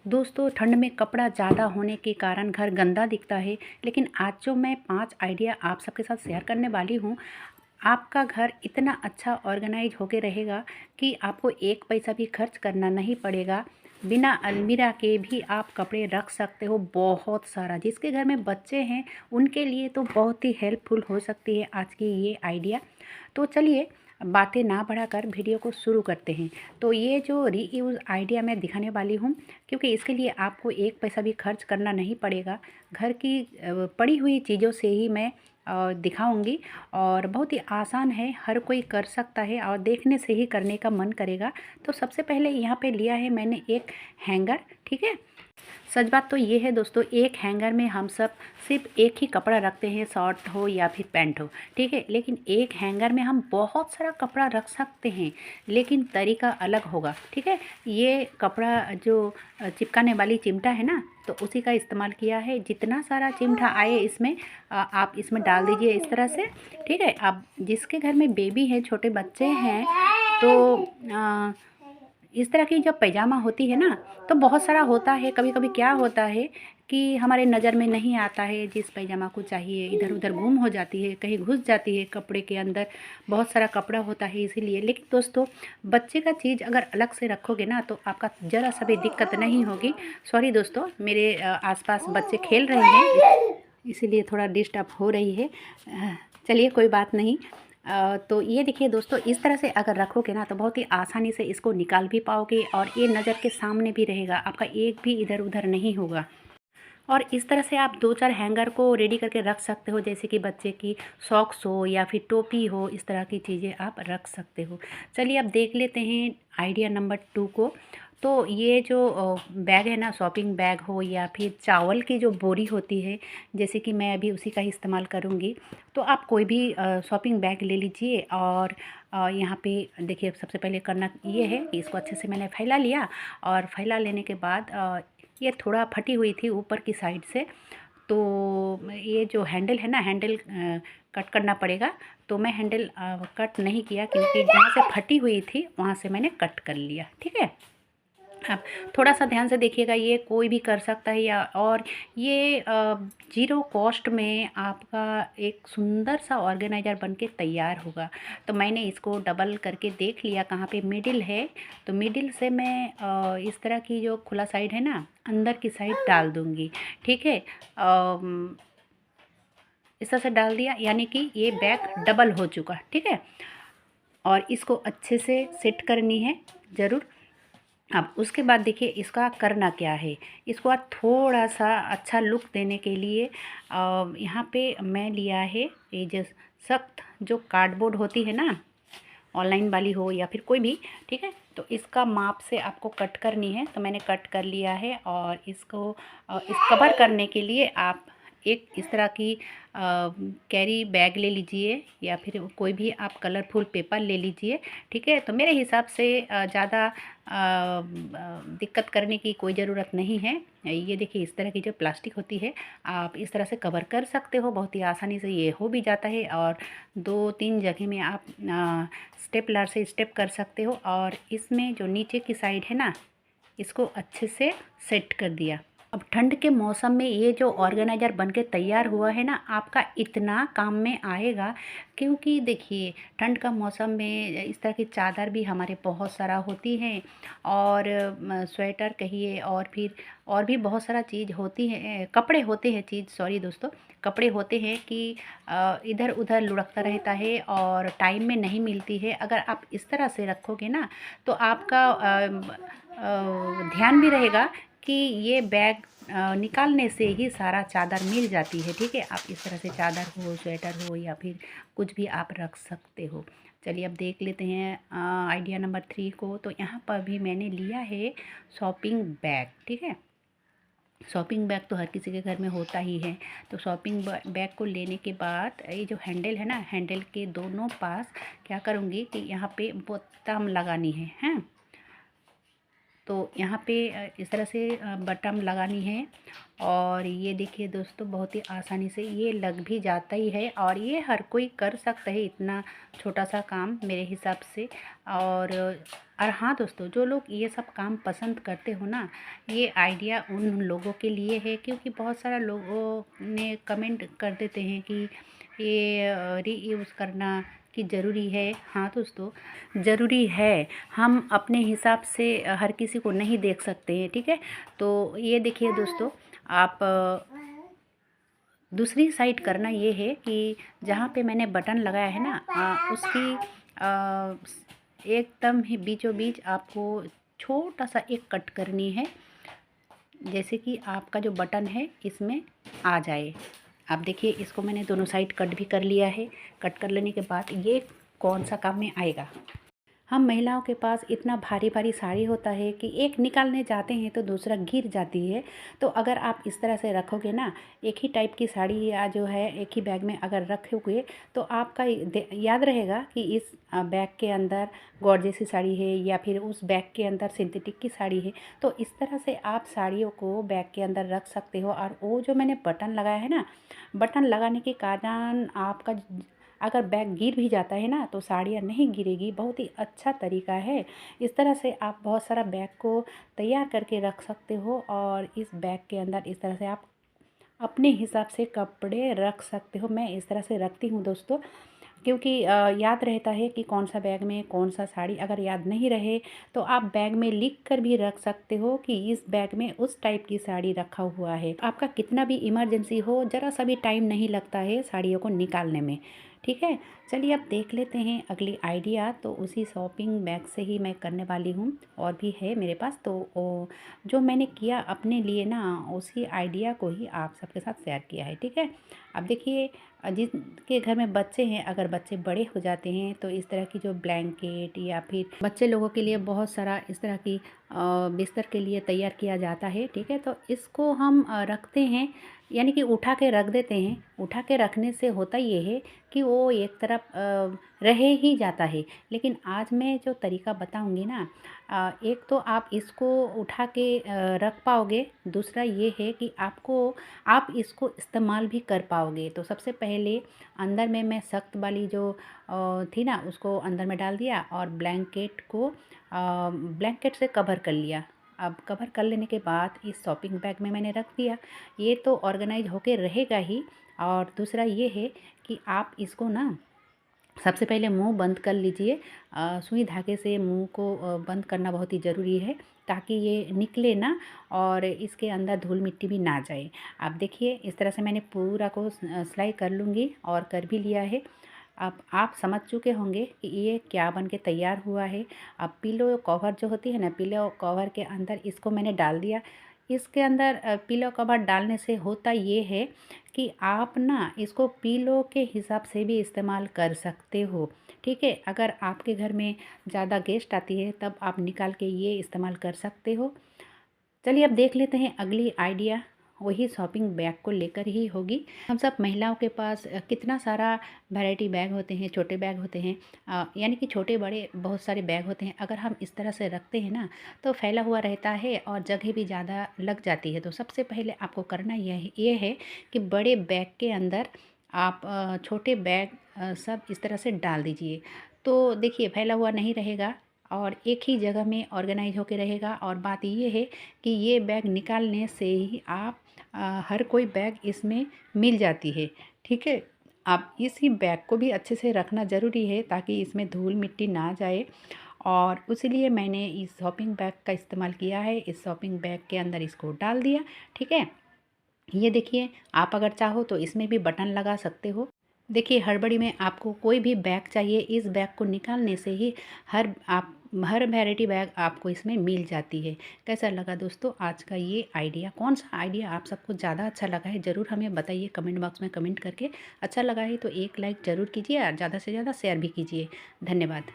दोस्तों, ठंड में कपड़ा ज़्यादा होने के कारण घर गंदा दिखता है, लेकिन आज जो मैं 5 आइडिया आप सबके साथ शेयर करने वाली हूँ, आपका घर इतना अच्छा ऑर्गेनाइज होके रहेगा कि आपको एक पैसा भी खर्च करना नहीं पड़ेगा। बिना अलमीरा के भी आप कपड़े रख सकते हो बहुत सारा। जिसके घर में बच्चे हैं उनके लिए तो बहुत ही हेल्पफुल हो सकती है आज की ये आइडिया। तो चलिए बातें ना बढ़ाकर वीडियो को शुरू करते हैं। तो ये जो रीयूज़ आइडिया मैं दिखाने वाली हूँ, क्योंकि इसके लिए आपको एक पैसा भी खर्च करना नहीं पड़ेगा। घर की पड़ी हुई चीज़ों से ही मैं दिखाऊंगी और बहुत ही आसान है, हर कोई कर सकता है और देखने से ही करने का मन करेगा। तो सबसे पहले यहाँ पे लिया है मैंने एक हैंगर, ठीक है। सच बात तो ये है दोस्तों, एक हैंगर में हम सब सिर्फ एक ही कपड़ा रखते हैं, शर्ट हो या फिर पैंट हो, ठीक है। लेकिन एक हैंगर में हम बहुत सारा कपड़ा रख सकते हैं, लेकिन तरीका अलग होगा, ठीक है। ये कपड़ा जो चिपकाने वाली चिमटा है ना, तो उसी का इस्तेमाल किया है। जितना सारा चिमटा आए इसमें आप इसमें डाल दीजिए इस तरह से, ठीक है। अब जिसके घर में बेबी है, छोटे बच्चे हैं, तो इस तरह की जब पैजामा होती है ना, तो बहुत सारा होता है। कभी कभी क्या होता है कि हमारे नज़र में नहीं आता है, जिस पैजामा को चाहिए इधर उधर गुम हो जाती है, कहीं घुस जाती है कपड़े के अंदर। बहुत सारा कपड़ा होता है इसीलिए। लेकिन दोस्तों, बच्चे का चीज़ अगर अलग से रखोगे ना, तो आपका ज़रा सा भी दिक्कत नहीं होगी। सॉरी दोस्तों, मेरे आसपास बच्चे खेल रहे हैं, इसीलिए थोड़ा डिस्टर्ब हो रही है। चलिए कोई बात नहीं। तो ये देखिए दोस्तों, इस तरह से अगर रखोगे ना, तो बहुत ही आसानी से इसको निकाल भी पाओगे और ये नज़र के सामने भी रहेगा, आपका एक भी इधर उधर नहीं होगा। और इस तरह से आप 2-4 हैंगर को रेडी करके रख सकते हो, जैसे कि बच्चे की सॉक्स हो या फिर टोपी हो, इस तरह की चीज़ें आप रख सकते हो। चलिए अब देख लेते हैं आइडिया नंबर 2 को। तो ये जो बैग है ना, शॉपिंग बैग हो या फिर चावल की जो बोरी होती है, जैसे कि मैं अभी उसी का ही इस्तेमाल करूँगी। तो आप कोई भी शॉपिंग बैग ले लीजिए और यहाँ पे देखिए, सबसे पहले करना ये है कि इसको अच्छे से मैंने फैला लिया। और फैला लेने के बाद ये थोड़ा फटी हुई थी ऊपर की साइड से, तो ये जो हैंडल है ना, हैंडल कट करना पड़ेगा। तो मैं हैंडल कट नहीं किया, क्योंकि जहाँ से फटी हुई थी वहाँ से मैंने कट कर लिया, ठीक है। आप थोड़ा सा ध्यान से देखिएगा, ये कोई भी कर सकता है। या और ये ज़ीरो कॉस्ट में आपका एक सुंदर सा ऑर्गेनाइज़र बन के तैयार होगा। तो मैंने इसको डबल करके देख लिया कहाँ पे मिडिल है। तो मिडिल से मैं इस तरह की जो खुला साइड है ना, अंदर की साइड डाल दूँगी, ठीक है। इस तरह से डाल दिया, यानी कि ये बैग डबल हो चुका, ठीक है। और इसको अच्छे से सेट करनी है ज़रूर। अब उसके बाद देखिए इसका करना क्या है। इसको आज थोड़ा सा अच्छा लुक देने के लिए यहाँ पे मैं लिया है ये जो सख्त जो कार्डबोर्ड होती है ना, ऑनलाइन वाली हो या फिर कोई भी, ठीक है। तो इसका माप से आपको कट करनी है, तो मैंने कट कर लिया है। और इसको इस कवर करने के लिए आप एक इस तरह की कैरी बैग ले लीजिए या फिर कोई भी आप कलरफुल पेपर ले लीजिए, ठीक है। तो मेरे हिसाब से ज़्यादा दिक्कत करने की कोई ज़रूरत नहीं है। ये देखिए, इस तरह की जो प्लास्टिक होती है, आप इस तरह से कवर कर सकते हो, बहुत ही आसानी से ये हो भी जाता है। और 2-3 जगह में आप स्टेपलर से स्टेप कर सकते हो। और इसमें जो नीचे की साइड है ना, इसको अच्छे से सेट कर दिया। अब ठंड के मौसम में ये जो ऑर्गेनाइज़र बन के तैयार हुआ है ना, आपका इतना काम में आएगा। क्योंकि देखिए, ठंड का मौसम में इस तरह की चादर भी हमारे बहुत सारा होती हैं, और स्वेटर कहिए, और फिर और भी बहुत सारा चीज़ होती है, कपड़े होते हैं चीज़, सॉरी दोस्तों, कपड़े होते हैं कि इधर उधर लुढ़कता रहता है और टाइम में नहीं मिलती है। अगर आप इस तरह से रखोगे ना, तो आपका ध्यान भी रहेगा कि ये बैग निकालने से ही सारा चादर मिल जाती है, ठीक है। आप इस तरह से चादर हो, स्वेटर हो या फिर कुछ भी आप रख सकते हो। चलिए अब देख लेते हैं आइडिया नंबर 3 को। तो यहाँ पर भी मैंने लिया है शॉपिंग बैग, ठीक है। शॉपिंग बैग तो हर किसी के घर में होता ही है। तो शॉपिंग बैग को लेने के बाद ये जो हैंडल है ना, हैंडल के दोनों पास क्या करूँगी कि यहाँ पे बोताम लगानी है, हैं। तो यहाँ पे इस तरह से बटन लगानी है। और ये देखिए दोस्तों, बहुत ही आसानी से ये लग भी जाता ही है, और ये हर कोई कर सकता है, इतना छोटा सा काम मेरे हिसाब से। और और हाँ दोस्तों, जो लोग ये सब काम पसंद करते हो ना, ये आइडिया उन लोगों के लिए है, क्योंकि बहुत सारा लोगों ने कमेंट कर देते हैं कि ये रीयूज़ करना कि ज़रूरी है। हाँ दोस्तों, ज़रूरी है। हम अपने हिसाब से हर किसी को नहीं देख सकते हैं, ठीक है। तो ये देखिए दोस्तों, आप दूसरी साइड करना ये है कि जहाँ पे मैंने बटन लगाया है ना, उसकी एकदम ही बीचों बीच आपको छोटा सा एक कट करनी है, जैसे कि आपका जो बटन है इसमें आ जाए। आप देखिए, इसको मैंने दोनों साइड कट भी कर लिया है। कट कर लेने के बाद ये कौन सा काम में आएगा। हम महिलाओं के पास इतना भारी भारी साड़ी होता है कि एक निकालने जाते हैं तो दूसरा गिर जाती है। तो अगर आप इस तरह से रखोगे ना, एक ही टाइप की साड़ी या जो है एक ही बैग में अगर रखोगे, तो आपका याद रहेगा कि इस बैग के अंदर गॉर्जेसी साड़ी है या फिर उस बैग के अंदर सिंथेटिक की साड़ी है। तो इस तरह से आप साड़ियों को बैग के अंदर रख सकते हो। और वो जो मैंने बटन लगाया है ना, बटन लगाने के कारण आपका अगर बैग गिर भी जाता है ना, तो साड़ियाँ नहीं गिरेगी। बहुत ही अच्छा तरीका है। इस तरह से आप बहुत सारा बैग को तैयार करके रख सकते हो, और इस बैग के अंदर इस तरह से आप अपने हिसाब से कपड़े रख सकते हो। मैं इस तरह से रखती हूँ दोस्तों, क्योंकि याद रहता है कि कौन सा बैग में कौन सा साड़ी। अगर याद नहीं रहे तो आप बैग में लिख कर भी रख सकते हो कि इस बैग में उस टाइप की साड़ी रखा हुआ है। आपका कितना भी इमरजेंसी हो, ज़रा सा भी टाइम नहीं लगता है साड़ियों को निकालने में, ठीक है। चलिए अब देख लेते हैं अगली आइडिया। तो उसी शॉपिंग बैग से ही मैं करने वाली हूँ, और भी है मेरे पास। तो जो मैंने किया अपने लिए ना, उसी आइडिया को ही आप सबके साथ शेयर किया है, ठीक है। अब देखिए, जिनके घर में बच्चे हैं, अगर बच्चे बड़े हो जाते हैं तो इस तरह की जो ब्लैंकेट या फिर बच्चे लोगों के लिए बहुत सारा इस तरह की बिस्तर के लिए तैयार किया जाता है, ठीक है। तो इसको हम रखते हैं, यानी कि उठा के रख देते हैं। उठा के रखने से होता ये है कि वो एक तरफ रह ही जाता है। लेकिन आज मैं जो तरीका बताऊंगी ना, एक तो आप इसको उठा के रख पाओगे। दूसरा ये है कि आप इसको इस्तेमाल भी कर पाओगे। तो सबसे पहले अंदर में मैं सख्त वाली जो थी ना, उसको अंदर में डाल दिया, और ब्लैंकेट से कवर कर लिया। अब कवर कर लेने के बाद इस शॉपिंग बैग में मैंने रख दिया। ये तो ऑर्गेनाइज होके रहेगा ही। और दूसरा ये है कि आप इसको ना सबसे पहले मुंह बंद कर लीजिए। सुई धागे से मुंह को बंद करना बहुत ही ज़रूरी है, ताकि ये निकले ना और इसके अंदर धूल मिट्टी भी ना जाए। आप देखिए, इस तरह से मैंने पूरा को सिलाई कर लूँगी, और कर भी लिया है। अब आप समझ चुके होंगे कि ये क्या बन के तैयार हुआ है। अब पिलो कवर जो होती है ना, पिलो कवर के अंदर इसको मैंने डाल दिया। इसके अंदर पिलो कवर डालने से होता ये है कि आप ना इसको पिलो के हिसाब से भी इस्तेमाल कर सकते हो, ठीक है। अगर आपके घर में ज़्यादा गेस्ट आती है तब आप निकाल के ये इस्तेमाल कर सकते हो। चलिए अब देख लेते हैं अगली आइडिया। वही शॉपिंग बैग को लेकर ही होगी। हम सब महिलाओं के पास कितना सारा वैरायटी बैग होते हैं, छोटे बैग होते हैं, यानी कि छोटे बड़े बहुत सारे बैग होते हैं। अगर हम इस तरह से रखते हैं ना, तो फैला हुआ रहता है और जगह भी ज़्यादा लग जाती है। तो सबसे पहले आपको करना ये है कि बड़े बैग के अंदर आप छोटे बैग सब इस तरह से डाल दीजिए। तो देखिए, फैला हुआ नहीं रहेगा और एक ही जगह में ऑर्गेनाइज होके रहेगा। और बात ये है कि ये बैग निकालने से ही आप हर कोई बैग इसमें मिल जाती है, ठीक है। आप इसी बैग को भी अच्छे से रखना ज़रूरी है, ताकि इसमें धूल मिट्टी ना जाए। और उसीलिए मैंने इस शॉपिंग बैग का इस्तेमाल किया है। इस शॉपिंग बैग के अंदर इसको डाल दिया, ठीक है। ये देखिए, आप अगर चाहो तो इसमें भी बटन लगा सकते हो। देखिए, हड़बड़ी में आपको कोई भी बैग चाहिए, इस बैग को निकालने से ही हर वैरायटी बैग आपको इसमें मिल जाती है। कैसा लगा दोस्तों आज का ये आइडिया? कौन सा आइडिया आप सबको ज़्यादा अच्छा लगा है, ज़रूर हमें बताइए कमेंट बॉक्स में कमेंट करके। अच्छा लगा है तो एक लाइक ज़रूर कीजिए और ज़्यादा से ज़्यादा शेयर भी कीजिए। धन्यवाद।